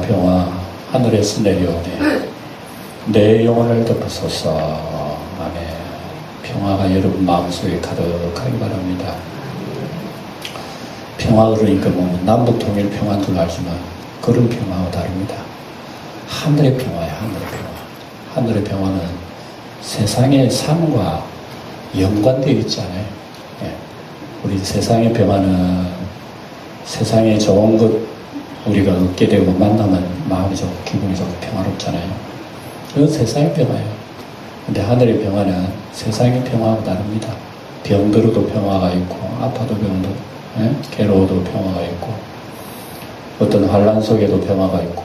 평화 하늘에서 내려오네. 내 영혼을 덮으소서. 아멘. 평화가 여러분 마음속에 가득하기 바랍니다. 평화 그러니까 뭐 남북 통일 평화인 줄 알지만 그런 평화와 다릅니다. 하늘의 평화야. 하늘의 평화. 하늘의 평화는 세상의 삶과 연관되어 있잖아요. 예. 우리 세상의 평화는 세상에 좋은 것 우리가 얻게 되고 만나면 마음이 좋고 기분이 좋고 평화롭잖아요. 그건 세상의 평화예요. 근데 하늘의 평화는 세상의 평화하고 다릅니다. 병들어도 평화가 있고 아파도 병도 괴로워도 평화가 있고 어떤 환란 속에도 평화가 있고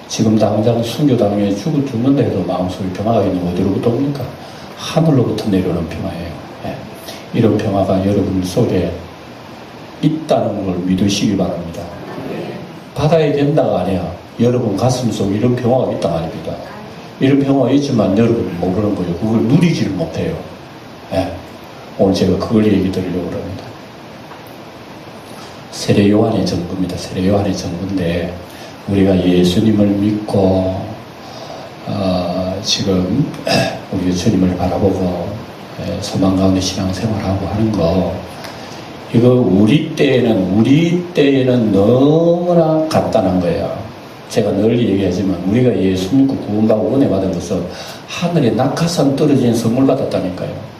지금 당장 순교당해 죽는다 해도 마음속에 평화가 있는 거 어디로부터 옵니까? 하늘로부터 내려오는 평화예요. 이런 평화가 여러분 속에 있다는 걸 믿으시기 바랍니다. 받아야 된다가 아니야. 여러분 가슴 속에 이런 평화가 있다가 아닙니다. 이런 평화가 있지만 여러분 모르는 거예요. 그걸 누리지를 못해요. 오늘 제가 그걸 얘기 드리려고 합니다. 세례 요한의 전부입니다. 세례 요한의 전부인데 우리가 예수님을 믿고 지금 우리가 주님을 바라보고 소망 가운데 신앙생활하고 하는 거 이거 우리 때에는 너무나 간단한 거예요. 제가 늘 얘기하지만 우리가 예수 믿고 구원받고 은혜 받은 것은 하늘에 낙하산 떨어진 선물 받았다니까요.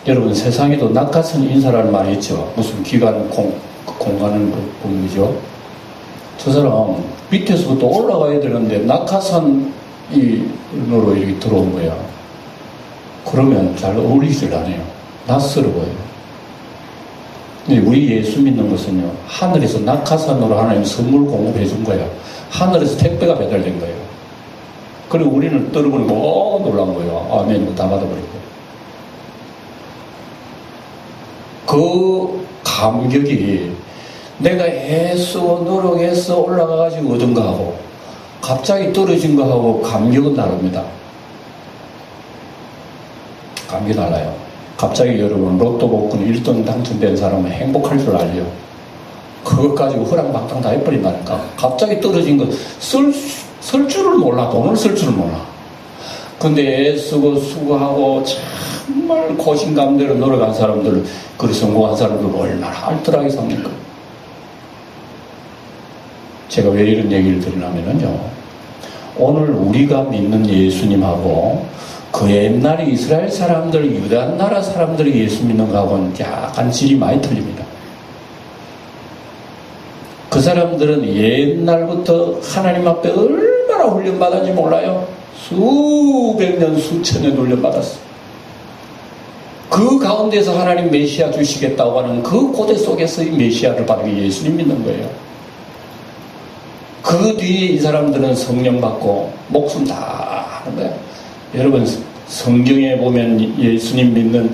여러분 세상에도 낙하산 인사라는 말이 있죠. 무슨 기관 공간을 보는 거죠. 저 사람 밑에서부터 올라가야 되는데 낙하산으로 이렇게 들어온 거야. 그러면 잘 어울리질 않아요. 낯설어요. 근데 우리 예수 믿는 것은요, 하늘에서 낙하산으로 하나님 선물 공급해 준 거야. 하늘에서 택배가 배달된 거예요. 그리고 우리는 떨어보니까 놀란 거예요. 아멘, 다 받아버리고. 그 감격이 내가 애쓰고 노력해서 올라가가지고 얻은 거하고 갑자기 떨어진 거하고 감격은 다릅니다. 감격이 달라요. 갑자기 여러분 로또 복권 1등 당첨된 사람은 행복할 줄 알죠. 그것 가지고 허랑방탕 다 해버린다니까. 갑자기 떨어진 거 쓸 줄을 몰라. 돈을 쓸 줄을 몰라. 근데 애쓰고 수고하고 정말 고심감대로 노력한 사람들, 그리 성공한 사람들 얼마나 알뜰하게 삽니까? 제가 왜 이런 얘기를 드리냐면요, 오늘 우리가 믿는 예수님하고 그 옛날에 이스라엘 사람들, 유다 나라 사람들이 예수 믿는 거하고는 약간 질이 많이 틀립니다. 그 사람들은 옛날부터 하나님 앞에 얼마나 훈련받았는지 몰라요. 수백 년, 수천 년 훈련받았어. 그 가운데서 하나님 메시아 주시겠다고 하는 그 고대 속에서 이 메시아를 바로 예수님 믿는 거예요. 그 뒤에 이 사람들은 성령 받고 목숨 다 하는 거야. 여러분 성경에 보면 예수님 믿는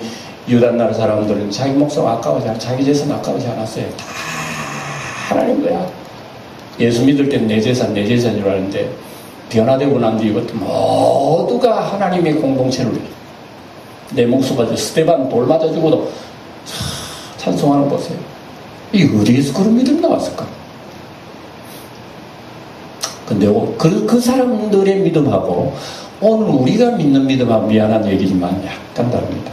유다 나라 사람들은 자기 목숨 아까워지 않아, 자기 재산 아까워지 않았어요. 다 하나님 거야. 예수 믿을 땐 내 재산인 줄 아는데 변화되고 난 뒤 이것도 모두가 하나님의 공동체를 내 목숨 가지고 스테반 돌 맞아 죽어도 찬송하는 거 보세요. 이 어디에서 그런 믿음 나왔을까? 근데 그 사람들의 믿음하고 오늘 우리가 믿는 믿음하고 미안한 얘기지만 약간 다릅니다.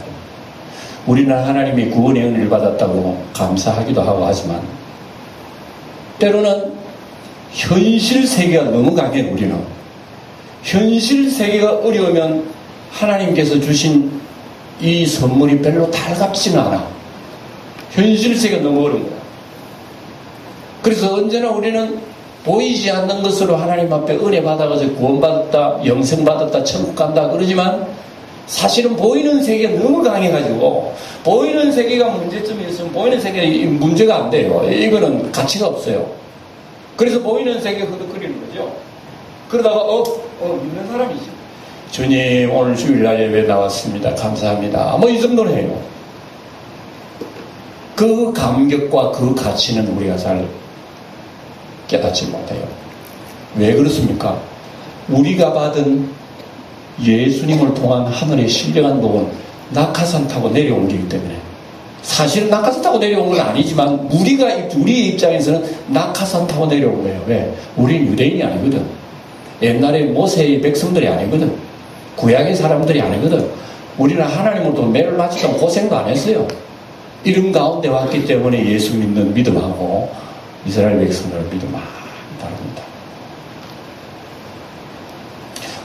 우리는 하나님의 구원의 은혜를 받았다고 감사하기도 하고 하지만 때로는 현실 세계가 너무 강해. 우리는 현실 세계가 어려우면 하나님께서 주신 이 선물이 별로 달갑지는 않아. 현실 세계가 너무 어려운 거야. 그래서 언제나 우리는 보이지 않는 것으로 하나님 앞에 은혜 받아가지고 구원받았다, 영생받았다, 천국 간다 그러지만 사실은 보이는 세계가 너무 강해가지고 보이는 세계가 문제점이 있으면 보이는 세계가 문제가 안 돼요. 이거는 가치가 없어요. 그래서 보이는 세계가 흐득거리는 거죠. 그러다가 믿는 사람이죠. 주님 오늘 주일날 예배 나왔습니다. 감사합니다. 뭐 이 정도는 해요. 그 감격과 그 가치는 우리가 잘 깨닫지 못해요. 왜 그렇습니까? 우리가 받은 예수님을 통한 하늘의 신령한 복은 낙하산 타고 내려온 거기 때문에 사실은 낙하산 타고 내려온 건 아니지만 우리의 입장에서는 낙하산 타고 내려온 거예요. 왜? 우리는 유대인이 아니거든. 옛날에 모세의 백성들이 아니거든. 구약의 사람들이 아니거든. 우리는 하나님으로부터 매를 맞추다 고생도 안 했어요. 이런 가운데 왔기 때문에 예수 믿는 믿음하고 이스라엘 백성들의 믿음 많이 다릅니다.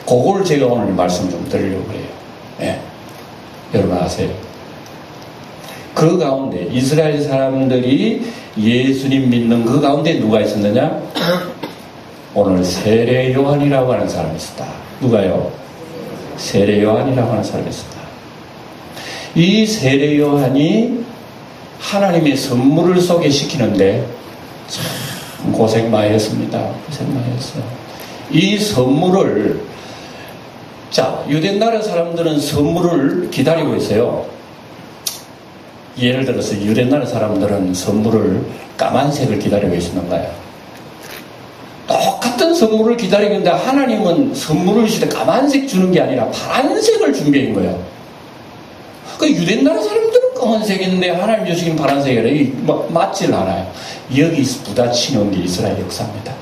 그걸 제가 오늘 말씀 좀 드리려고 해요. 네. 여러분 아세요? 그 가운데 이스라엘 사람들이 예수님 믿는 그 가운데 누가 있었느냐? 오늘 세례 요한이라고 하는 사람이 있었다. 누가요? 세례 요한이라고 하는 사람이 있었다. 이 세례 요한이 하나님의 선물을 소개시키는데 참 고생 많이 했습니다. 고생 많이 했어요. 이 선물을 유대 나라 사람들은 선물을 기다리고 있어요. 예를 들어서 유대 나라 사람들은 선물을 까만색을 기다리고 있는 거예요. 똑같은 선물을 기다리고 있는데 하나님은 선물을 주실 때 까만색 주는 게 아니라 파란색을 준비한 거예요. 그 유대 나라 사람들은 검은색인데 하나님 주시긴 파란색이라 맞질 않아요. 여기서 부딪히는 게 이스라엘 역사입니다.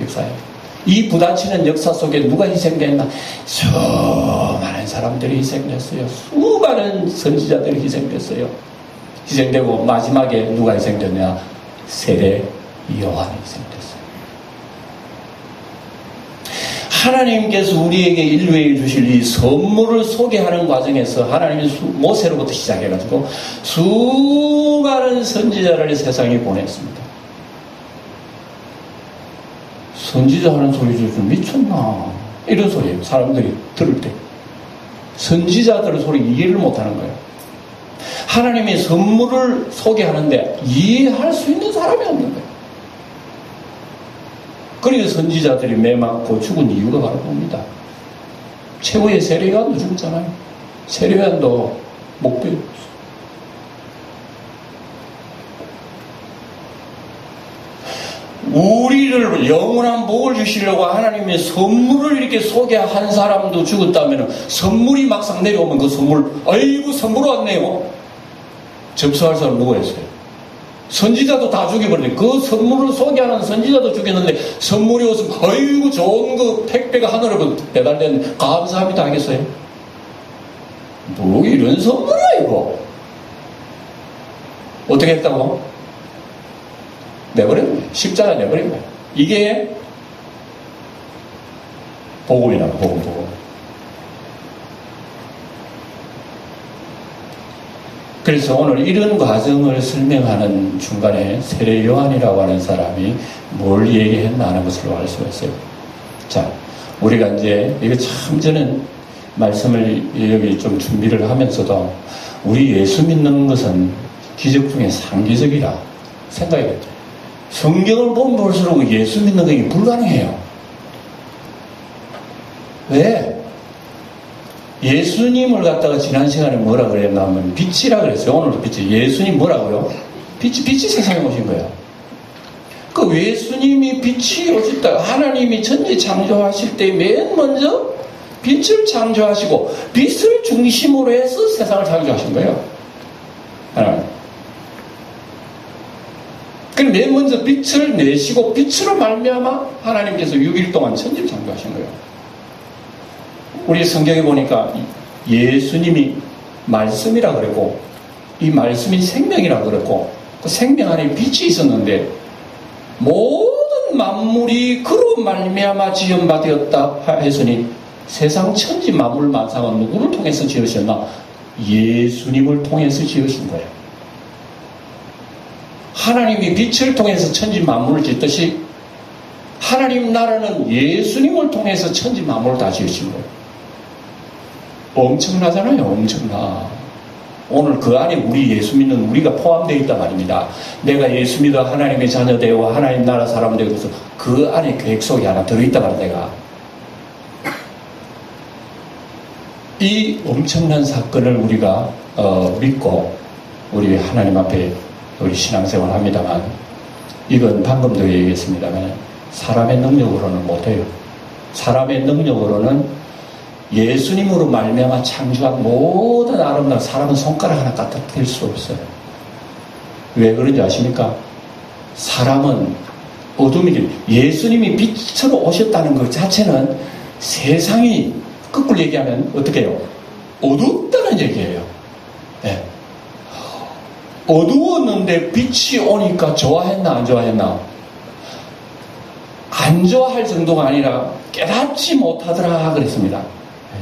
역사예요. 이 부딪히는 역사 속에 누가 희생됐나? 수많은 사람들이 희생됐어요. 수많은 선지자들이 희생됐어요. 희생되고 마지막에 누가 희생됐냐? 세례 요한이 희생됐어요. 하나님께서 우리에게 인류에 주실 이 선물을 소개하는 과정에서 하나님이 모세로부터 시작해가지고 수많은 선지자를 세상에 보냈습니다. 선지자 하는 소리 좀 미쳤나? 이런 소리예요. 사람들이 들을 때. 선지자들의 소리 이해를 못하는 거예요. 하나님의 선물을 소개하는데 이해할 수 있는 사람이 없는 거예요. 그래서 선지자들이 매맞고 죽은 이유가 바로 봅니다. 최후의 세례요한도 죽었잖아요. 세례요한도 목배였어요. 우리를 영원한 복을 주시려고 하나님의 선물을 이렇게 소개한 사람도 죽었다면 선물이 막상 내려오면 그 선물, 아이고 선물 왔네요. 접수할 사람 누구였어요? 선지자도 다 죽여버렸는데 그 선물을 소개하는 선지자도 죽였는데 선물이 왔으면 아이고 좋은 그 택배가 하늘로 배달된 감사합니다 하겠어요? 뭐 이런 선물이야 이거. 어떻게 했다고? 내버린 거예요. 십자가 내버린 거예요. 이게 복음이라고, 복음. 그래서 오늘 이런 과정을 설명하는 중간에 세례 요한이라고 하는 사람이 뭘 얘기했나 하는 것을 알 수가 있어요. 자, 우리가 이제, 이거 참 저는 말씀을 여기 좀 준비를 하면서도 우리 예수 믿는 것은 기적 중에 상기적이라 생각이 됐죠. 성경을 보면 볼수록 예수 믿는 것이 불가능해요. 왜? 예수님을 갖다가 지난 시간에 뭐라 그랬나 하면 빛이라 그랬어요. 오늘도 빛이. 예수님 뭐라고요? 빛이 세상에 오신 거예요. 그 예수님이 빛이 오셨다. 하나님이 천지 창조하실 때 맨 먼저 빛을 창조하시고 빛을 중심으로 해서 세상을 창조하신 거예요. 하나님. 그럼 맨 먼저 빛을 내시고 빛으로 말미암아 하나님께서 6일 동안 천지를 창조하신 거예요. 우리 성경에 보니까 예수님이 말씀이라 그랬고 이 말씀이 생명이라 그랬고 그 생명 안에 빛이 있었는데 모든 만물이 그로 말미암아 지음바 되었다 했으니 세상 천지 만물 만상은 누구를 통해서 지으셨나? 예수님을 통해서 지으신 거예요. 하나님이 빛을 통해서 천지 만물을 짓듯이 하나님 나라는 예수님을 통해서 천지 만물을 다 지으신 거예요. 엄청나잖아요. 엄청나. 오늘 그 안에 우리 예수 믿는 우리가 포함되어 있단 말입니다. 내가 예수 믿어 하나님의 자녀 되고 하나님 나라 사람 되고 해서 그 안에 계획 속에 하나 들어있단 말이야. 내가 이 엄청난 사건을 우리가 믿고 우리 하나님 앞에 우리 신앙생활을 합니다만 이건 방금도 얘기했습니다만 사람의 능력으로는 못해요. 사람의 능력으로는 예수님으로 말미암아 창조한 모든 아름다운 사람은 손가락 하나 까딱댈 수 없어요. 왜 그런지 아십니까? 사람은 어둠이길 예수님이 빛으로 오셨다는 것 자체는 세상이 거꾸로 얘기하면 어떻게 해요? 어둡다는 얘기예요. 네. 어두웠는데 빛이 오니까 좋아했나 안 좋아했나? 안 좋아할 정도가 아니라 깨닫지 못하더라 그랬습니다.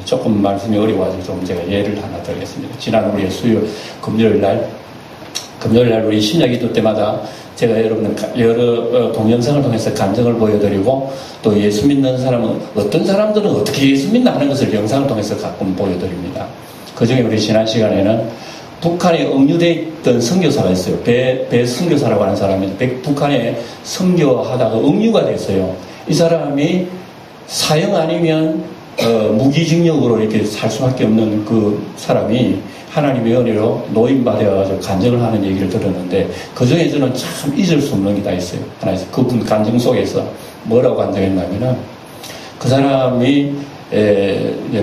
조금 말씀이 어려워가지고 좀 제가 예를 하나 드리겠습니다. 지난 우리 수요 금요일날 우리 신약기도 때마다 제가 여러분 여러 동영상을 통해서 간증을 보여드리고 또 예수 믿는 사람은 어떤 사람들은 어떻게 예수 믿나 하는 것을 영상을 통해서 가끔 보여드립니다. 그 중에 우리 지난 시간에는 북한에 억류되어 있던 선교사가 있어요. 배 선교사라고 하는 사람이 북한에 선교하다가 억류가 됐어요. 이 사람이 사형 아니면 무기징역으로 이렇게 살 수밖에 없는 그 사람이 하나님의 은혜로 노인받아가지고 간증을 하는 얘기를 들었는데 그 중에 저는 참 잊을 수 없는 게 다 있어요. 하나 있어요. 그분 간증 속에서 뭐라고 간증했냐면은 그 사람이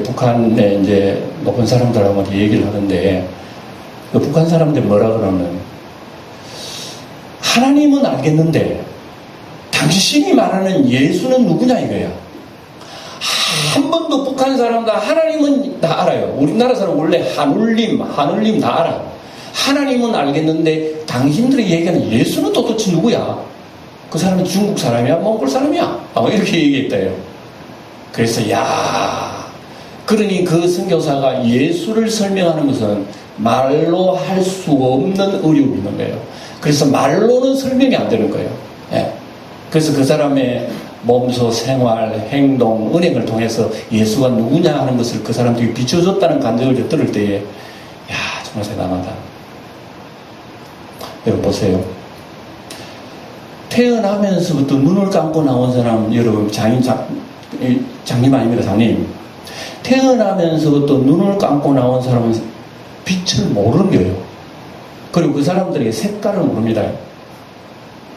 북한에 이제 높은 사람들하고 얘기를 하는데 그 북한 사람들 뭐라 그러면 하나님은 알겠는데 당신이 말하는 예수는 누구냐 이거야. 한 번도 북한 사람들 하나님은 다 알아요. 우리나라 사람 원래 하늘님 다 알아. 하나님은 알겠는데 당신들이 얘기하는 예수는 도대체 누구야? 그 사람은 중국 사람이야? 몽골 사람이야? 이렇게 얘기했대요. 그래서 그러니 그 선교사가 예수를 설명하는 것은 말로 할 수 없는 어려움이 있는 거예요. 그래서 말로는 설명이 안 되는 거예요. 예. 그래서 그 사람의 몸소, 생활, 행동, 은행을 통해서 예수가 누구냐 하는 것을 그 사람들이 비춰줬다는 간증을 들을 때에 정말 대단하다. 여러분 보세요. 태어나면서부터 눈을 감고 나온 사람, 여러분 장님 아닙니다. 장님. 태어나면서부터 눈을 감고 나온 사람은 빛을 모르는 거예요. 그리고 그 사람들에게 색깔을 모릅니다.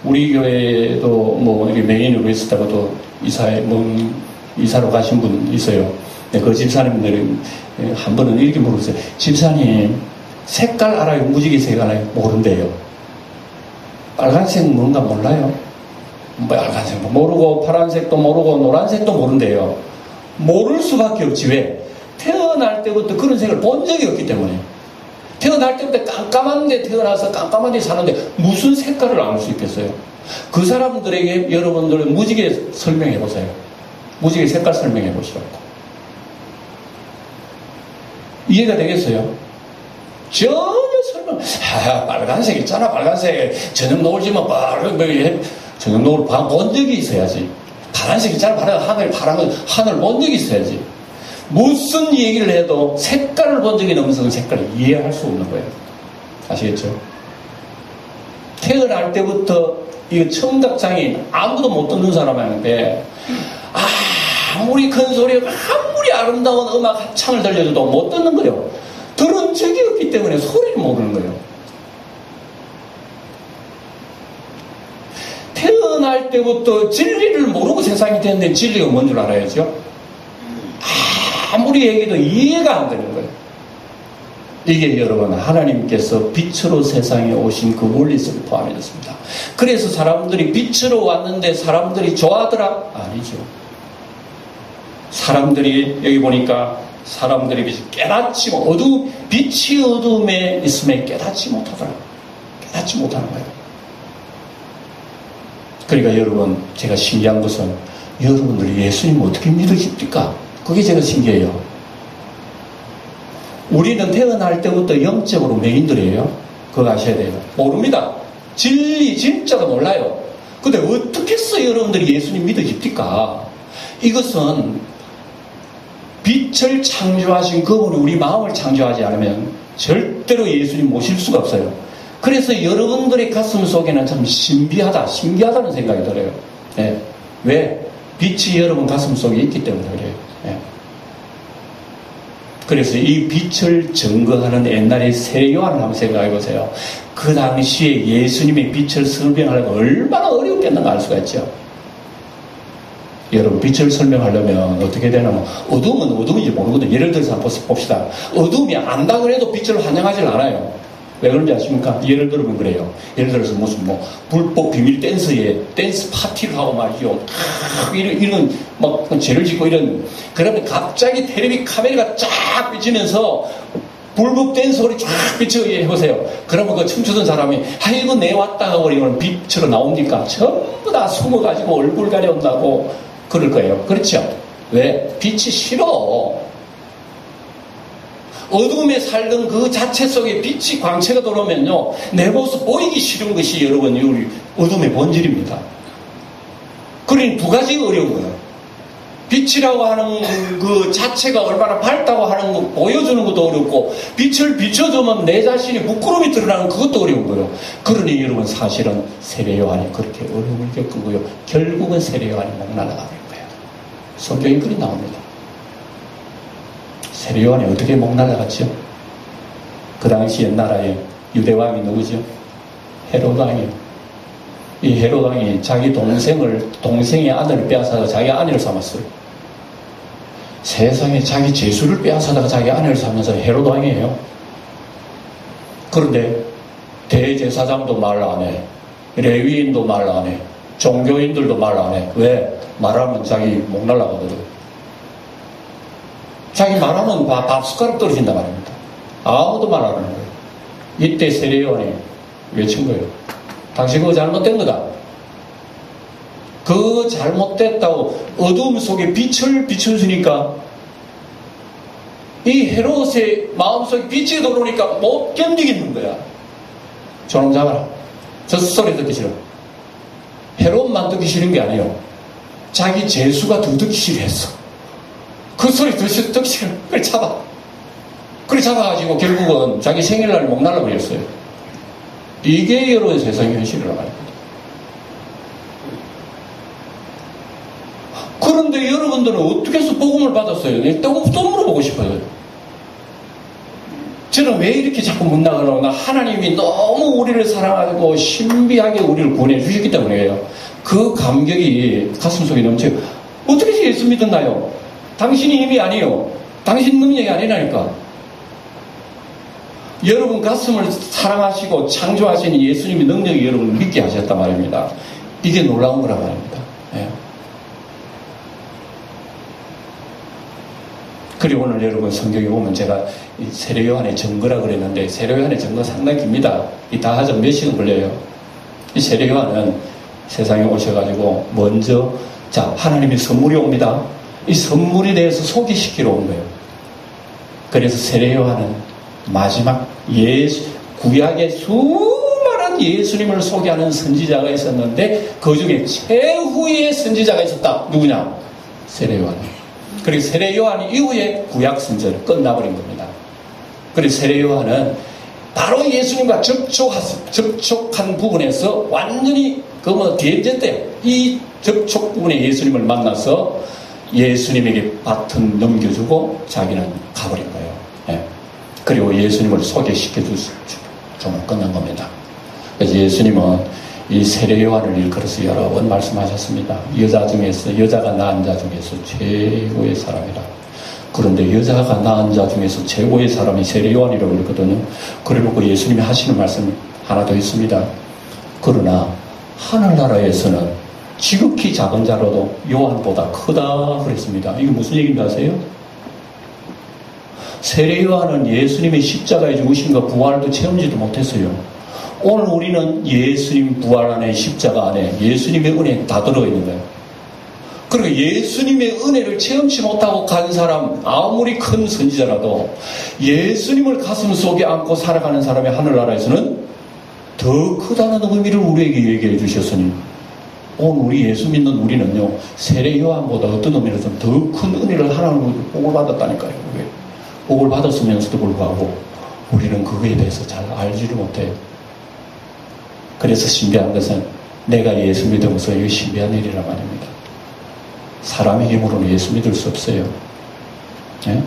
우리 교회도 이렇게 메인으로 있었다가도 이사로 가신 분 있어요. 그 집사님들이 한 번은 이렇게 물었어요. 집사님, 색깔 알아요? 무지개 색 알아요? 모른대요. 빨간색 뭔가 몰라요? 빨간색도 모르고, 파란색도 모르고, 노란색도 모른대요. 모를 수밖에 없지. 왜? 태어날 때부터 그런 색을 본 적이 없기 때문에. 태어날 때부터 깜깜한 데 태어나서 깜깜한 데 사는데 무슨 색깔을 알 수 있겠어요? 그 사람들에게 여러분들 무지개 설명해 보세요. 무지개 색깔 설명해 보시라고. 이해가 되겠어요? 전혀 설명, 빨간색 있잖아, 빨간색. 저녁 노을 지면 저녁 노을 본 적이 있어야지. 파란색 있잖아, 파란 하늘 본 적이 있어야지. 무슨 얘기를 해도 색깔을 본 적이 없어서 그 색깔을 이해할 수 없는 거예요. 아시겠죠? 태어날 때부터 이 청각장애인 아무도 못 듣는 사람한테 아무리 큰 소리, 아무리 아름다운 음악 합창을 들려줘도 못 듣는 거예요. 들은 적이 없기 때문에 소리를 모르는 거예요. 태어날 때부터 진리를 모르고 세상이 됐는데 진리가 뭔 줄 알아야죠? 아무리 얘기해도 이해가 안 되는 거예요. 이게 여러분 하나님께서 빛으로 세상에 오신 그 원리 속에 포함이 됐습니다. 그래서 사람들이 빛으로 왔는데 사람들이 좋아하더라? 아니죠. 사람들이 여기 보니까 사람들이 깨닫지 빛이 어둠에 있음에 깨닫지 못하더라. 깨닫지 못하는 거예요. 그러니까 여러분 제가 신기한 것은 여러분들이 예수님 어떻게 믿으십니까? 그게 제가 신기해요. 우리는 태어날 때부터 영적으로 맹인들이에요. 그거 아셔야 돼요. 모릅니다. 진리 진짜로 몰라요. 근데 어떻게 해서 여러분들이 예수님 믿으십니까? 이것은 빛을 창조하신 그분이 우리 마음을 창조하지 않으면 절대로 예수님 모실 수가 없어요. 그래서 여러분들의 가슴 속에는 참 신기하다는 생각이 들어요. 네. 왜? 빛이 여러분 가슴 속에 있기 때문에 그래요. 네. 그래서 이 빛을 증거하는 옛날의 세요한을 한번 생각해 보세요. 그 당시에 예수님의 빛을 설명하려면 얼마나 어려웠겠는가 알 수가 있죠. 여러분, 빛을 설명하려면 어떻게 되냐면, 어둠은 어둠인지 모르거든요. 예를 들어서 한번 봅시다. 어둠이 안다 그래도 빛을 환영하지 않아요. 왜 그런지 아십니까? 예를 들면 그래요. 예를 들어서 무슨 불법 비밀 댄스에 댄스 파티를 하고 말이죠. 이런 막 죄를 짓고 이런. 그러면 갑자기 텔레비 카메라가 쫙 비치면서 불법 댄스 소리 쫙 비치게 해보세요. 그러면 그 춤추던 사람이 아이고 내 왔다 하고 이런 빛으로 나옵니까? 전부 다 숨어가지고 얼굴 가려온다고 그럴 거예요. 그렇죠? 왜? 빛이 싫어. 어둠에 살던 그 자체 속에 빛이 광채가 들어오면요, 내 모습 보이기 싫은 것이 여러분 우리 어둠의 본질입니다. 그러니 두 가지 어려운 거예요. 빛이라고 하는 그 자체가 얼마나 밝다고 하는 거 보여주는 것도 어렵고, 빛을 비춰주면 내 자신이 부끄러움이 드러나는 그것도 어려운 거예요. 그러니 여러분 사실은 세례 요한이 그렇게 어려움을 겪고요, 결국은 세례 요한이 목 날아가는 거예요. 성경에 그리 나옵니다. 세례 요한이 어떻게 목 날아갔죠? 그 당시 옛나라에 유대왕이 누구죠? 헤롯 왕이에요. 이 헤롯 왕이 자기 동생의 아들을 빼앗아서 자기 아내를 삼았어요. 세상에 자기 제수를 빼앗아다가 자기 아내를 삼면서 헤롯 왕이에요. 그런데 대제사장도 말 안 해. 레위인도 말 안 해. 종교인들도 말 안 해. 왜? 말하면 자기 목 날아가거든. 자기 말하면 밥 숟가락 떨어진단 말입니다. 아무도 말 안 하는 거예요. 이때 세례 요한이 외친 거예요. 당신 그거 잘못된 거다. 그 잘못됐다고 어두움 속에 빛을 비춰주니까 이 헤롯의 마음속에 빛이 들어오니까 못 견디겠는 거야. 저놈 잡아라. 저 소리 듣기 싫어. 헤롯만 듣기 싫은 게 아니에요. 자기 제수가 더 듣기 싫어했어. 그 소리 듣기 싫어. 그래 잡아. 그래 잡아가지고 결국은 자기 생일날 목 날라버렸어요. 이게 여러분 세상의 현실이라고 합니다. 그런데 여러분들은 어떻게 해서 복음을 받았어요? 또 물어보고 싶어요. 저는 왜 이렇게 자꾸 못 나가나? 하나님이 너무 우리를 사랑하고 신비하게 우리를 구원해 주셨기 때문이에요. 그 감격이 가슴속에 넘쳐요. 어떻게 예수 믿었나요? 당신이 힘이 아니에요. 당신 능력이 아니라니까. 여러분 가슴을 사랑하시고 창조하신 예수님의 능력이 여러분을 믿게 하셨단 말입니다. 이게 놀라운 거란 말입니다. 예. 그리고 오늘 여러분 성경에 보면 제가 세례 요한의 증거라 그랬는데, 세례 요한의 증거 상당히 깁니다. 이 다 하죠. 몇 시간 걸려요. 이 세례 요한은 세상에 오셔가지고 먼저 하나님의 선물이 옵니다. 이 선물에 대해서 소개시키러 온 거예요. 그래서 세례 요한은 마지막 구약의 수많은 예수님을 소개하는 선지자가 있었는데 그 중에 최후의 선지자가 있었다. 누구냐? 세례 요한. 그리고 세례 요한 이후에 구약 선지자를 끝나버린 겁니다. 그리고 세례 요한은 바로 예수님과 접촉한 부분에서 완전히 대제 때 이 접촉 부분에 예수님을 만나서 예수님에게 바톤 넘겨주고 자기는 가버린 거예요. 예. 그리고 예수님을 소개시켜주면 끝난 겁니다. 그래서 예수님은 이 세례 요한을 일컬어서 여러 번 말씀하셨습니다. 여자가 낳은 자 중에서 최고의 사람이다. 그런데 여자가 낳은 자 중에서 최고의 사람이 세례 요한이라고 그랬거든요. 그래놓고 예수님이 하시는 말씀 하나 더 있습니다. 그러나 하늘나라에서는 지극히 작은 자로도 요한보다 크다 그랬습니다. 이게 무슨 얘기인지 아세요? 세례 요한은 예수님의 십자가의 죽으심과 부활도 체험지도 못했어요. 오늘 우리는 예수님 부활 안에 십자가 안에 예수님의 은혜 다 들어있는 거예요. 그리고 예수님의 은혜를 체험치 못하고 간 사람, 아무리 큰 선지자라도 예수님을 가슴 속에 안고 살아가는 사람의 하늘나라에서는 더 크다는 의미를 우리에게 얘기해 주셨으니, 오늘 우리 예수 믿는 우리는요, 세례 요한보다 어떤 의미로든 더 큰 은혜를 하나님으로 복을 받았다니까요. 왜? 복을 받았으면서도 불구하고 우리는 그거에 대해서 잘 알지를 못해요. 그래서 신비한 것은 내가 예수 믿으면서 이게 신비한 일이란 말입니다. 사람의 힘으로는 예수 믿을 수 없어요. 예?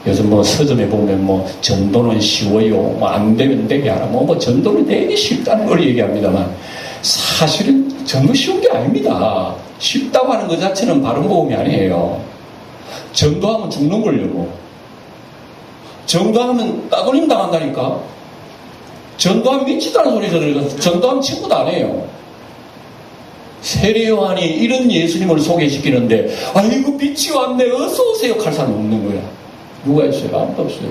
요즘 뭐 서점에 보면 뭐 전도는 쉬워요. 뭐 안 되면 되게 하라. 뭐 전도는 되게 쉽다는 걸 얘기합니다만 사실은 전도 쉬운 게 아닙니다. 쉽다고 하는 것 자체는 바른 복음이 아니에요. 전도하면 죽는 걸요. 전도하면 따돌림 당한다니까. 전도하면 미치다는 소리죠. 그래서 전도하면 친구도 안 해요. 세례 요한이 이런 예수님을 소개시키는데 아이고 빛이 왔네 어서 오세요 할 사람이 없는 거야. 누가 있어요? 아무도 없어요.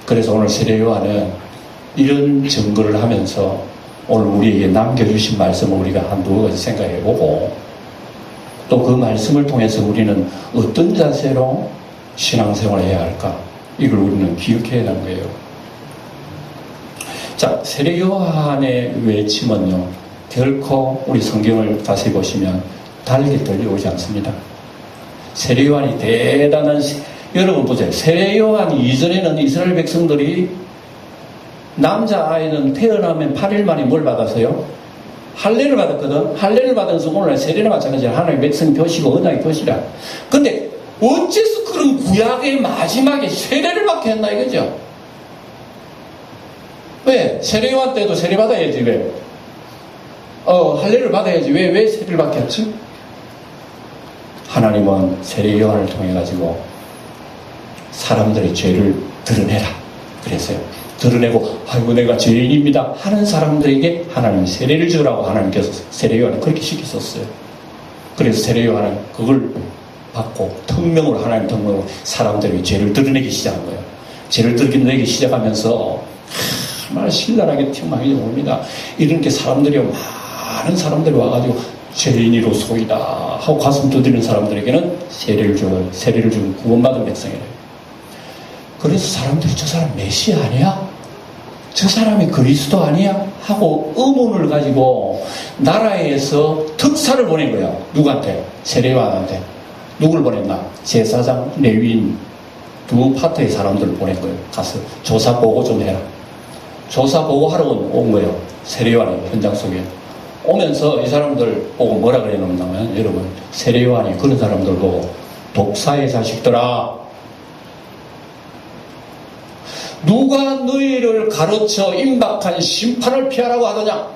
그래서 오늘 세례 요한은 이런 증거를 하면서 오늘 우리에게 남겨주신 말씀을 우리가 한두 가지 생각해보고 또 그 말씀을 통해서 우리는 어떤 자세로 신앙생활을 해야 할까? 이걸 우리는 기억해야 하는 거예요. 자, 세례 요한의 외침은요, 결코 우리 성경을 다시 보시면 달게 들려오지 않습니다. 세례 요한이 대단한, 여러분 보세요. 세례 요한 이전에는 이스라엘 백성들이 남자아이는 태어나면 8일 만에 뭘 받았어요? 할례를 받았거든. 할례를 받으면서 오늘날 세례를 마찬가지야. 하나님의 백성 교시고 언약의 교시라. 근데 어째서 그런 구약의 마지막에 세례를 받게 했나 이거죠? 왜? 세례 요한 때도 세례 받아야지, 왜? 할례를 받아야지. 왜 세례를 받게 했지? 하나님은 세례 요한을 통해가지고 사람들의 죄를 드러내라. 그랬어요. 드러내고, 아이고, 내가 죄인입니다. 하는 사람들에게 하나님이 세례를 주라고 하나님께서 세례 요한을 그렇게 시켰었어요. 그래서 세례 요한은 그걸 받고, 특명으로, 하나님 특명으로 사람들에게 죄를 드러내기 시작한 거예요. 죄를 드러내기 시작하면서, 정말 신랄하게 튀어나오게 옵니다. 이렇게 사람들이, 많은 사람들이 와가지고, 죄인이로 소이다 하고 가슴 두드리는 사람들에게는 세례를 주는 구원받은 백성이래요. 그래서 사람들이 저 사람 메시아 아니야? 저 사람이 그리스도 아니야? 하고 의문을 가지고 나라에서 특사를 보낸 거야. 누구한테? 세례 요한한테. 누굴 보냈나? 제사장, 레위인 두 파트의 사람들을 보낸 거예요. 가서 조사 보고 좀 해라. 조사 보고 하러 온 거예요. 세례 요한이 현장 속에. 오면서 이 사람들 보고 뭐라 그래놓냐면, 여러분, 세례 요한이 그런 사람들 보고 독사의 자식들아, 누가 너희를 가르쳐 임박한 심판을 피하라고 하더냐?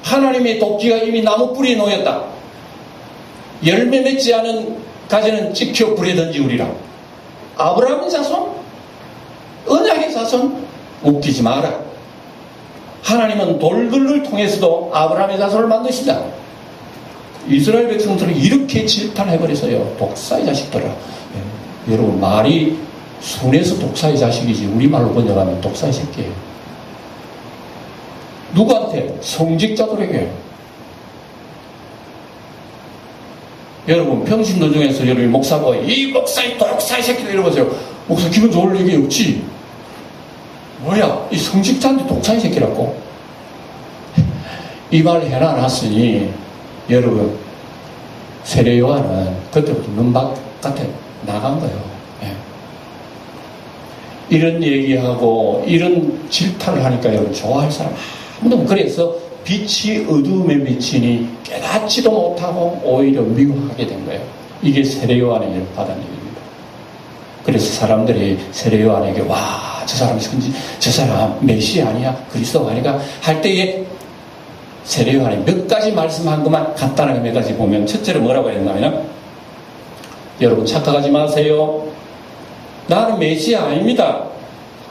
하나님의 도끼가 이미 나무 뿌리에 놓였다. 열매 맺지 않은 가지는 찍혀 불에 던지우리라. 아브라함의 자손? 언약의 자손? 웃기지 마라. 하나님은 돌들을 통해서도 아브라함의 자손을 만드신다. 이스라엘 백성들은 이렇게 질타해버렸어요. 독사의 자식들아. 여러분, 말이 순에서 독사의 자식이지 우리말로 번역하면 독사의 새끼예요. 누구한테? 성직자들에게. 여러분, 평신도 중에서 여러분이 목사가 이 목사의 독사의 새끼들 이러면서요. 목사 기분 좋을 얘기 없지? 뭐야, 이 성직자한테 독사의 새끼라고? 이 말 해놔놨으니 여러분, 세례 요한은 그때부터 눈 바깥에 나간 거예요. 이런 얘기하고 이런 질타를 하니까 여러분 좋아할 사람 아무도 없고, 그래서 빛이 어두움에 비치니 깨닫지도 못하고 오히려 미워하게 된 거예요. 이게 세례 요한의 받은 얘기입니다. 그래서 사람들이 세례 요한에게 와, 저 사람 메시아 아니야? 그리스도가 아니가? 할 때에 세례 요한이 몇 가지 말씀한 것만 간단하게 몇 가지 보면, 첫째로 뭐라고 했냐면, 여러분 착각하지 마세요. 나는 메시아 아닙니다.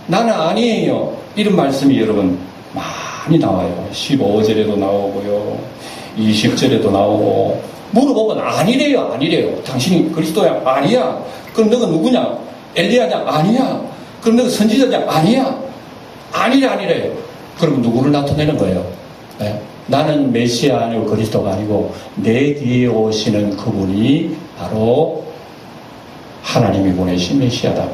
나는 아니에요. 이런 말씀이 여러분 많이 나와요. 15절에도 나오고요. 20절에도 나오고. 물어보면 아니래요. 당신이 그리스도야? 아니야. 그럼 너가 누구냐? 엘리야냐? 아니야. 그럼 너가 선지자냐? 아니야. 아니래. 그럼 누구를 나타내는 거예요? 네? 나는 메시아 아니고 그리스도가 아니고 내 뒤에 오시는 그분이 바로 하나님이 보내신 메시아다.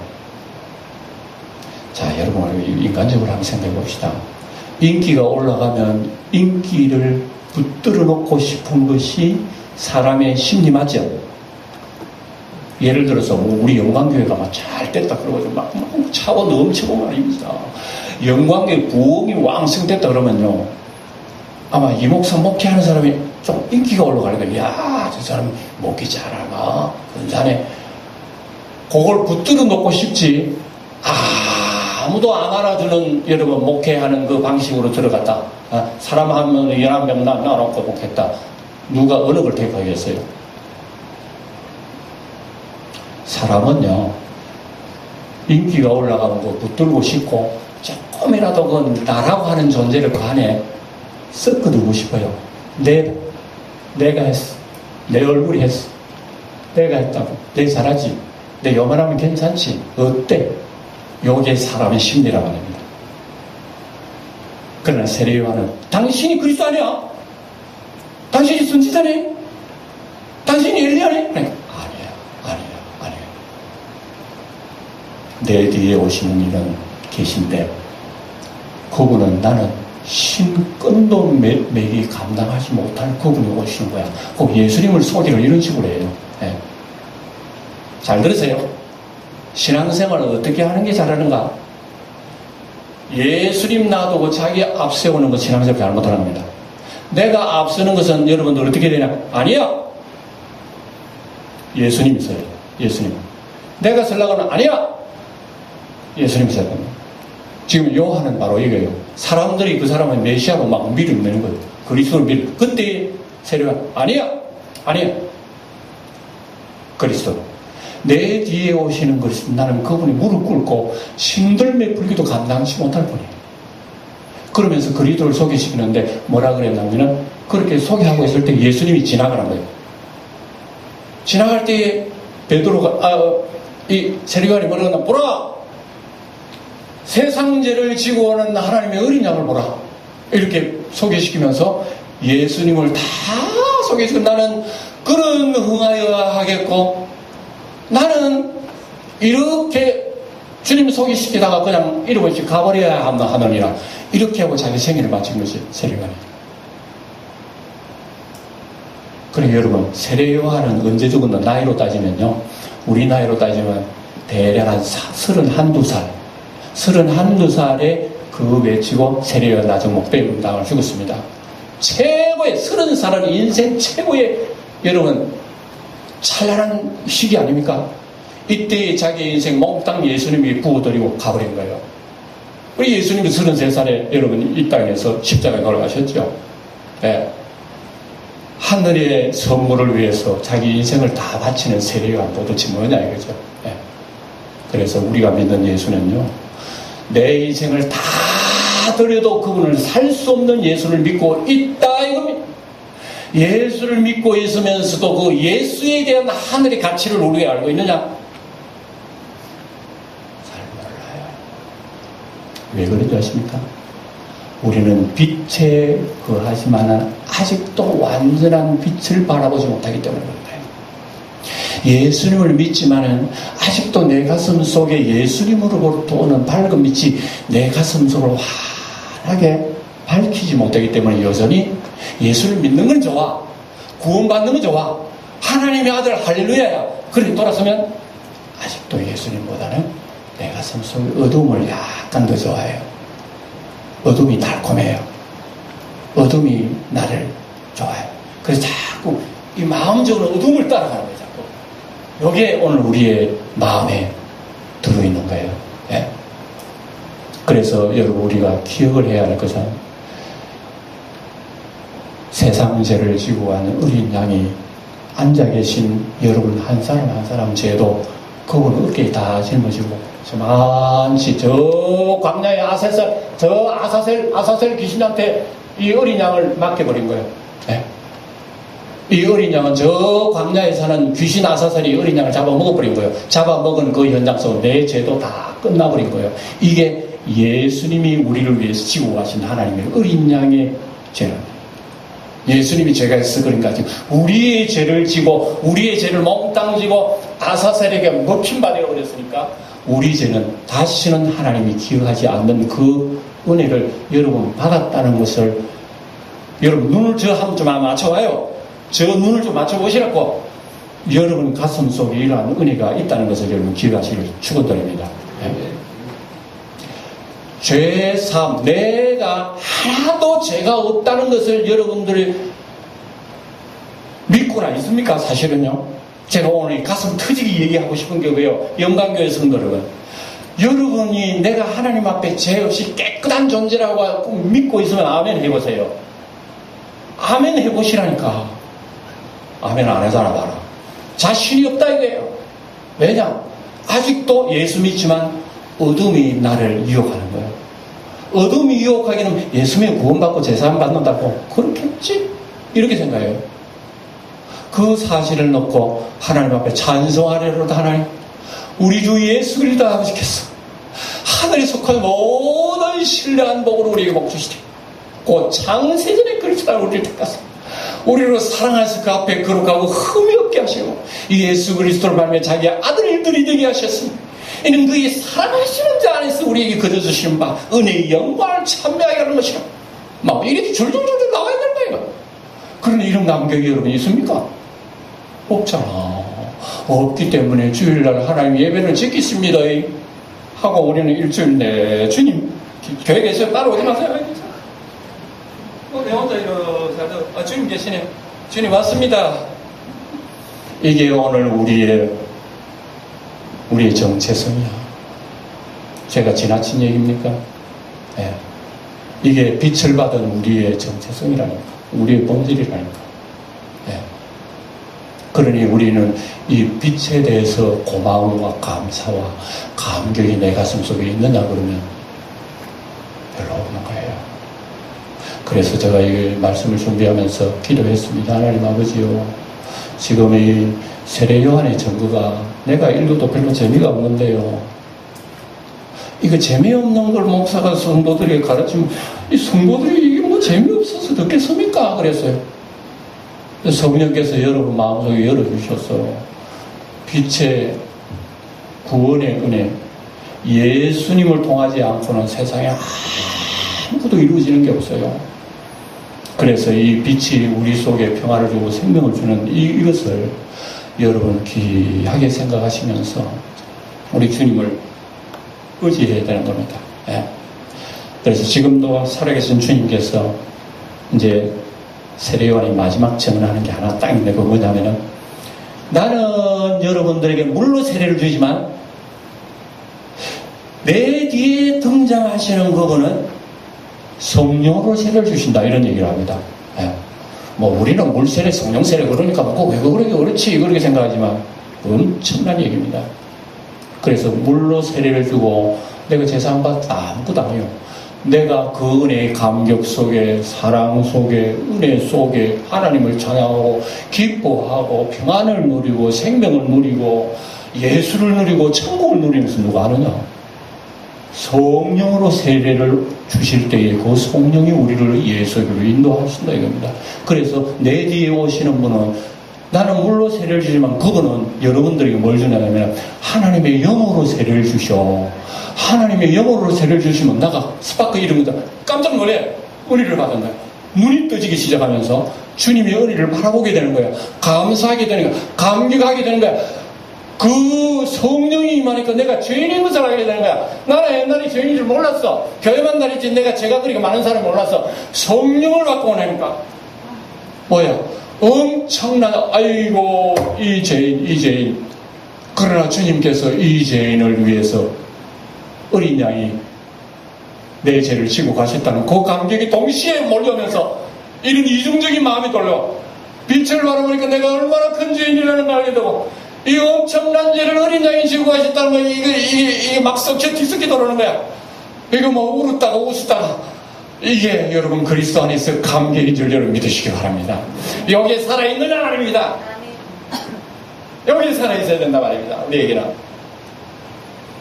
자, 여러분, 인간적으로 한번 생각해 봅시다. 인기가 올라가면 인기를 붙들어 놓고 싶은 것이 사람의 심리 맞죠? 예를 들어서 우리 영광교회가 막 잘 됐다 그러고 막 차고 넘치고 말입니다. 영광교회 부흥이 왕성됐다 그러면요, 아마 이 목사 목회하는 사람이 좀 인기가 올라가니까, 야, 저 사람 목회 잘하고 근사하네. 그걸 붙들어 놓고 싶지. 아무도 안 알아주는 여러분 목회하는 그 방식으로 들어갔다. 사람 하면 11명 나눠놓고 목했다. 누가 어느 걸 택하겠어요? 사람은요, 인기가 올라가면 거 붙들고 싶고, 조금이라도 그 나라고 하는 존재를 그 안에 섞어두고 싶어요. 내가 했어. 내 얼굴이 했어. 내가 했다고. 내 잘하지. 내 요만하면 괜찮지. 어때? 요게 사람의 심리라고 합니다. 그러나 세례요한은 당신이 그리스도 아니야? 당신이 선지자네? 당신이 엘리야네? 아니야. 내 뒤에 오시는 이는 계신데 그분은 나는 신끈도 맥이 감당하지 못할 그분이 오시는 거야. 꼭 예수님을 소개를 이런 식으로 해요. 네. 잘 들으세요. 신앙생활을 어떻게 하는 게 잘하는가? 예수님 놔두고 자기 앞세우는 것 신앙생활 잘못하는 겁니다. 내가 앞서는 것은 여러분들 어떻게 되냐? 아니야. 예수님이 서요. 예수님. 내가 설라고는 아니야. 예수님이 서요. 지금 요한은 바로 이거예요. 사람들이 그 사람을 메시아로 막 밀어내는 거예요. 그리스도를 밀어. 그때 세례요한 아니야. 그리스도. 내 뒤에 오시는 것은 나는 그분이 무릎 꿇고 신들매 불기도 감당하지 못할 분이에요. 그러면서 그리스도를 소개시키는데 뭐라 그랬냐면은 그렇게 소개하고 있을 때 예수님이 지나가는 거예요. 지나갈 때 베드로가 이 세례요한이 뭐라고 하나 보라! 세상 죄를 지고 오는 하나님의 어린 양을 보라! 이렇게 소개시키면서 예수님을 다 소개시키고 나는 그런 흥하여 하겠고 나는 이렇게 주님 소개시키다가 그냥 이러고씩 가버려야 하느니라 이렇게 하고 자기 생일을 마친 것이 세례요한이. 그래 여러분 세례요한은 언제 죽었나? 나이로 따지면요 우리 나이로 따지면 대략 한 31살 31살에 그 외치고 세례요한 나중 목배임당을 죽었습니다. 최고의 30살은 인생 최고의 여러분 찬란한 시기 아닙니까? 이때 자기 인생 몽땅 예수님이 부어드리고 가버린 거예요. 우리 예수님이 33살에 여러분 이 땅에서 십자가에 돌아가셨죠. 네. 하늘의 선물을 위해서 자기 인생을 다 바치는 세례요한 도대체 뭐냐 이거죠. 네. 그래서 우리가 믿는 예수는요 내 인생을 다 드려도 그분을 살 수 없는 예수를 믿고 있다 이겁니다. 예수를 믿고 있으면서도 그 예수에 대한 하늘의 가치를 우리가 알고 있느냐? 잘 몰라요. 왜 그런지 아십니까? 우리는 빛에 거하지만 아직도 완전한 빛을 바라보지 못하기 때문에 그렇다. 예수님을 믿지만은 아직도 내 가슴 속에 예수님으로부터 오는 밝은 빛이 내 가슴 속을 환하게 밝히지 못하기 때문에 여전히 예수를 믿는 건 좋아. 구원받는 건 좋아. 하나님의 아들 할렐루야야. 그렇게 돌아서면 아직도 예수님보다는 내 가슴 속의 어두움을 약간 더 좋아해요. 어둠이 달콤해요. 어둠이 나를 좋아해요. 그래서 자꾸 이 마음적으로 어둠을 따라가는 거예요. 자꾸. 이게 오늘 우리의 마음에 들어있는 거예요. 예? 그래서 여러분 우리가 기억을 해야 할 것은 세상 죄를 지고 가는 어린 양이 앉아 계신 여러분 한 사람 한 사람 죄도 그분 어깨에 다 짊어지고 저만치 저 광야의 아사셀 귀신한테 이 어린 양을 맡겨버린 거예요. 네? 이 어린 양은 저 광야에 사는 귀신 아사셀이 어린 양을 잡아먹어버린 거예요. 잡아먹은 그 현장 속으로 내 죄도 다 끝나버린 거예요. 이게 예수님이 우리를 위해서 지고 가신 하나님의 어린 양의 죄는 예수님이 죄가 있어 그런가 지금 우리의 죄를 지고 우리의 죄를 몽땅 지고 아사셀에게 먹힌 바 되어버렸으니까 우리 죄는 다시는 하나님이 기억하지 않는 그 은혜를 여러분 받았다는 것을 여러분 눈을 저 한번 좀 맞춰봐요. 저 눈을 좀 맞춰보시라고 여러분 가슴 속에 이러한 은혜가 있다는 것을 여러분 기억하시길 축원드립니다. 네. 죄삼 내가 하나도 죄가 없다는 것을 여러분들이 믿고나 있습니까? 사실은요. 제가 오늘 가슴 터지게 얘기하고 싶은 게 왜요? 영광교회 성도 여러분, 여러분이 내가 하나님 앞에 죄 없이 깨끗한 존재라고 믿고 있으면 아멘 해보세요. 아멘 해보시라니까. 아멘 안 하잖아 봐라. 자신이 없다 이거예요. 왜냐? 아직도 예수 믿지만 어둠이 나를 유혹하는 거예요. 어둠이 유혹하기는 예수님 구원받고 제사함 받는다고 그렇겠지? 이렇게 생각해요. 그 사실을 놓고 하나님 앞에 찬송하려도 하나님, 우리 주 예수 그리스도 아버지께서 하늘에 속한 모든 신령한 복으로 우리에게 복 주시되 곧 창세전에 그리스도를 우리를 택하사 우리로 사랑하셔서 그 앞에 거룩하고 흠이 없게 하시고 예수 그리스도를 말미암아 자기 아들들이 되게 하셨으니 이는 그의 사랑하시는 자 안에서 우리에게 거둬주시는 바 은혜의 영광을 참배하게 하는 것이라. 막 이렇게 줄줄줄 나와 있는 거예요. 그런데 이런 감격이 여러분 있습니까? 없잖아. 없기 때문에 주일날 하나님 예배를 지키십니다 하고 우리는 일주일 내 주님 교회 계셔 따라오지 마세요. 내 혼자 이러서 주님 계시네. 주님 왔습니다. 이게 오늘 우리의 정체성이야. 제가 지나친 얘기입니까? 네. 이게 빛을 받은 우리의 정체성이라니까. 우리의 본질이라니까. 네. 그러니 우리는 이 빛에 대해서 고마움과 감사와 감격이 내 가슴 속에 있느냐 그러면 별로 없는 거예요. 그래서 제가 이 말씀을 준비하면서 기도했습니다. 하나님 아버지요, 지금 이 세례 요한의 전거가 내가 읽어도 별로 재미가 없는데요. 이거 재미없는 걸 목사가 성도들에게 가르치면 이 성도들이 이게 뭐 재미없어서 듣겠습니까? 그랬어요. 성령께서 여러분 마음속에 열어주셔서 빛의 구원의 은혜, 예수님을 통하지 않고는 세상에 아무것도 이루어지는 게 없어요. 그래서 이 빛이 우리 속에 평화를 주고 생명을 주는 이것을 여러분 귀하게 생각하시면서 우리 주님을 의지해야 되는 겁니다. 예. 그래서 지금도 살아계신 주님께서 이제 세례요한이 마지막 증언하는 게 하나 딱 있는데 그거 뭐냐면은, 나는 여러분들에게 물로 세례를 주지만 내 뒤에 등장하시는 그분은 성령으로 세례를 주신다, 이런 얘기를 합니다. 예. 뭐 우리는 물 세례, 성령 세례 그러니까 뭐 왜 그러게 그렇지 그렇게 생각하지만 엄청난 얘기입니다. 그래서 물로 세례를 주고 내가 제사 안 받았다 아무것도 안 해요. 내가 그 은혜의 감격 속에, 사랑 속에, 은혜 속에 하나님을 찬양하고 기뻐하고 평안을 누리고 생명을 누리고 예수를 누리고 천국을 누리면서 누가 아느냐? 성령으로 세례를 주실 때에 그 성령이 우리를 예수로 인도하신다 이겁니다. 그래서 내 뒤에 오시는 분은, 나는 물로 세례를 주지만 그분은 여러분들에게 뭘 주냐면 하나님의 영으로 세례를 주셔. 하나님의 영으로 세례를 주시면 나가 스파크 이런 거다 깜짝 놀래. 은혜를 받은 거야. 눈이 떠지기 시작하면서 주님의 은혜를 바라보게 되는 거야. 감사하게 되는 거야. 감격하게 되는 거야. 그 성령이 임하니까 내가 죄인인 것을 알게 되는 거야. 나는 옛날에 죄인인 줄 몰랐어. 교회만 다녔지 내가 죄가 그렇게 많은 사람을 몰랐어. 성령을 받고 나니까 뭐야? 엄청난, 아이고 이 죄인. 그러나 주님께서 이 죄인을 위해서 어린 양이 내 죄를 지고 가셨다는 그 감격이 동시에 몰려오면서 이런 이중적인 마음이 돌려. 빛을 바라보니까 내가 얼마나 큰 죄인이라는 걸 알게 되고, 이 엄청난 죄를 어린 양이 지고 가셨다는 거야. 이게 막 썩혀 뒤섞이 돌아오는 거야. 이거 뭐 울었다가 웃었다가, 이게 여러분 그리스도 안에서 감격인 줄 여러분 믿으시기 바랍니다. 여기에 살아있는 하나님입니다. 여기에 살아있어야 된다 말입니다.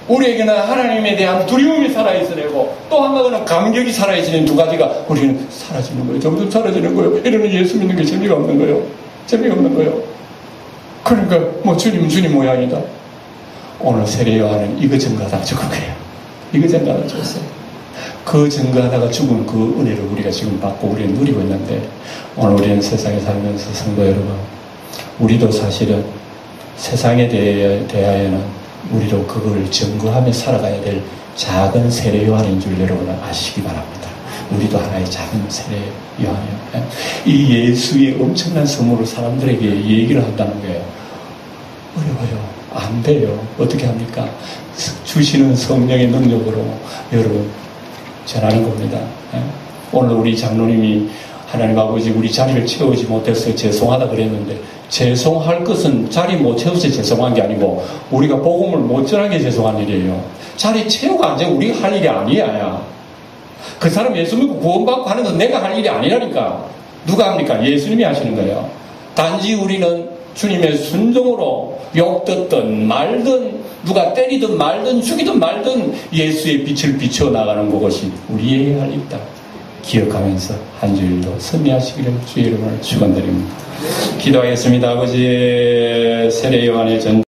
우리에게는 하나님에 대한 두려움이 살아있어야 되고, 또 한 가지는 감격이 살아있는 두 가지가 우리는 사라지는 거예요. 점점 사라지는 거예요. 이러면 예수 믿는 게 재미가 없는 거예요. 재미가 없는 거예요. 그러니까 뭐 주님 모양이다. 오늘 세례 요한은 이거 증거하다가 죽은 거예요. 이거 증거하다가 죽었어요. 그 증거하다가 죽은 그 은혜를 우리가 지금 받고 우리는 누리고 있는데, 오늘 우리는 세상에 살면서 성도 여러분, 우리도 사실은 세상에 대하여는 우리도 그걸 증거하며 살아가야 될 작은 세례 요한인 줄 여러분은 아시기 바랍니다. 우리도 하나의 작은 세례 요한이에요. 이 예수의 엄청난 선물을 사람들에게 얘기를 한다는 거예요. 어려워요. 안 돼요. 어떻게 합니까? 주시는 성령의 능력으로 여러분 전하는 겁니다. 오늘 우리 장로님이 하나님 아버지 우리 자리를 채우지 못해서 죄송하다 그랬는데 죄송할 것은 자리 못 채워서 죄송한 게 아니고 우리가 복음을 못 전한 게 죄송한 일이에요. 자리 채우고 앉아 우리가 할 일이 아니야. 그 사람 예수 믿고 구원받고 하는 건 내가 할 일이 아니라니까. 누가 합니까? 예수님이 하시는 거예요. 단지 우리는 주님의 순종으로 욕 듣든 말든 누가 때리든 말든 죽이든 말든 예수의 빛을 비춰 나가는 것이 우리의 할 일이다. 기억하면서 한 주일도 승리하시기를 주의 이름으로 축원드립니다. 기도하겠습니다. 아버지 세례 요한의 전